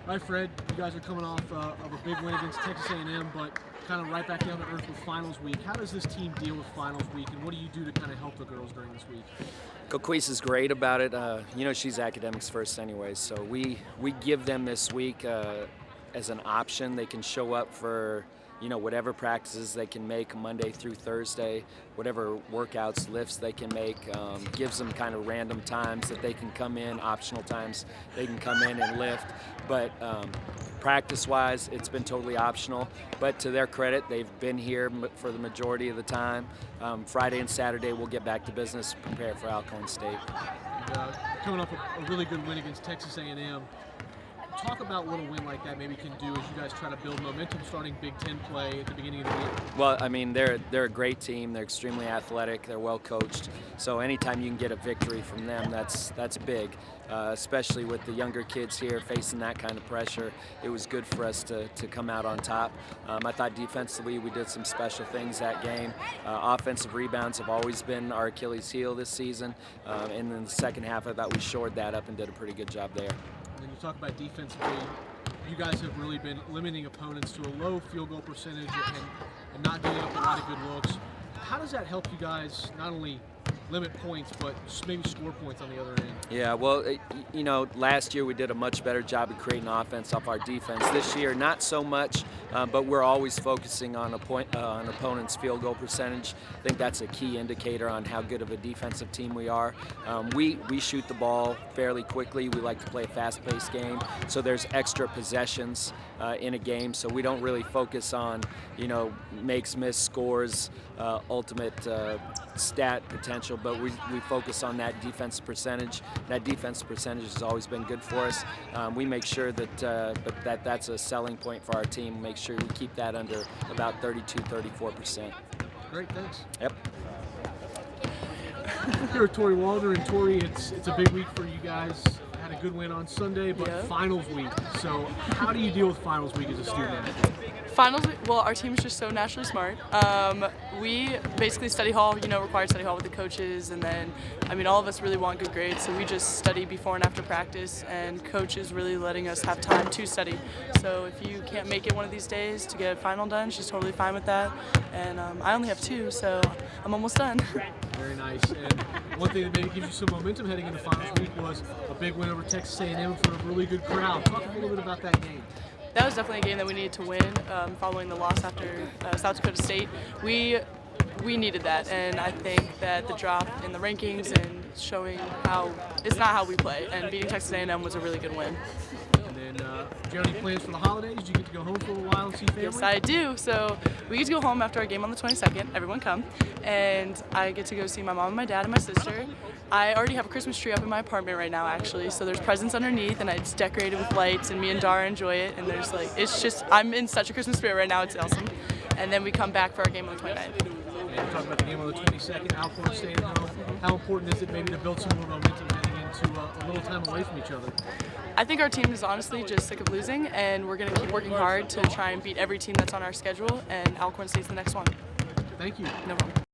All right, Fred, you guys are coming off of a big win against Texas A&M, but kind of right back down to earth with finals week. How does this team deal with finals week, and what do you do to kind of help the girls during this week? Coquise is great about it. She's academics first anyway, so we give them this week as an option. They can show up for whatever practices they can make Monday through Thursday, whatever workouts, lifts they can make. Gives them kind of random times that they can come in, optional times they can come in and lift. But practice-wise, it's been totally optional. But to their credit, they've been here for the majority of the time. Friday and Saturday, we'll get back to business, prepare for Alcorn State. Coming off a really good win against Texas A&M. Talk about what a win like that maybe can do as you guys try to build momentum starting Big Ten play at the beginning of the year. Well, I mean, they're a great team. They're extremely athletic. They're well coached. So anytime you can get a victory from them, that's big. Especially with the younger kids here facing that kind of pressure, it was good for us to come out on top. I thought defensively we did some special things that game. Offensive rebounds have always been our Achilles heel this season. And in the second half, I thought we shored that up and did a pretty good job there. When you talk about defensively, you guys have really been limiting opponents to a low field goal percentage and not giving up a lot of good looks. How does that help you guys not only limit points, but maybe score points on the other end? Yeah, well, last year we did a much better job of creating offense off our defense. This year, not so much, but we're always focusing on on opponent's field goal percentage. I think that's a key indicator on how good of a defensive team we are. We shoot the ball fairly quickly. We like to play a fast-paced game, so there's extra possessions in a game, so we don't really focus on, makes, miss, scores, ultimate stat potential, but we focus on that defense percentage. That defense percentage has always been good for us. We make sure that that's a selling point for our team. Make sure we keep that under about 32-34%. Great, thanks. Yep. Here with Tori Waldner, and Tori, it's a big week for you guys. Had a good win on Sunday, but finals week. So how do you deal with finals week as a student? Finals, well, our team is just so naturally smart. We basically study hall, required study hall with the coaches, and then, all of us really want good grades, so we just study before and after practice, and coach is really letting us have time to study. So if you can't make it one of these days to get a final done, she's totally fine with that. And I only have 2, so I'm almost done. Very nice. And one thing that maybe gives you some momentum heading into finals week was a big win over Texas A&M for a really good crowd. Talk a little bit about that game. That was definitely a game that we needed to win following the loss after South Dakota State. We needed that, and I think that the drop in the rankings and showing how it's not how we play, and beating Texas A&M was a really good win. And then, do you have any plans for the holidays? Do you get to go home for a while and see family? Yes, I do. So we get to go home after our game on the 22nd. Everyone come. And I get to go see my mom and my dad and my sister. I already have a Christmas tree up in my apartment right now, actually. So there's presents underneath, and it's decorated with lights, and me and Dara enjoy it. And there's I'm in such a Christmas spirit right now. It's awesome. And then we come back for our game on the 29th. And you're talking about the game on the 22nd, Alcorn State at home. How important is it maybe to build some more momentum heading into a little time away from each other? I think our team is honestly just sick of losing, and we're going to keep working hard to try and beat every team that's on our schedule, and Alcorn State's the next one. Thank you. No problem.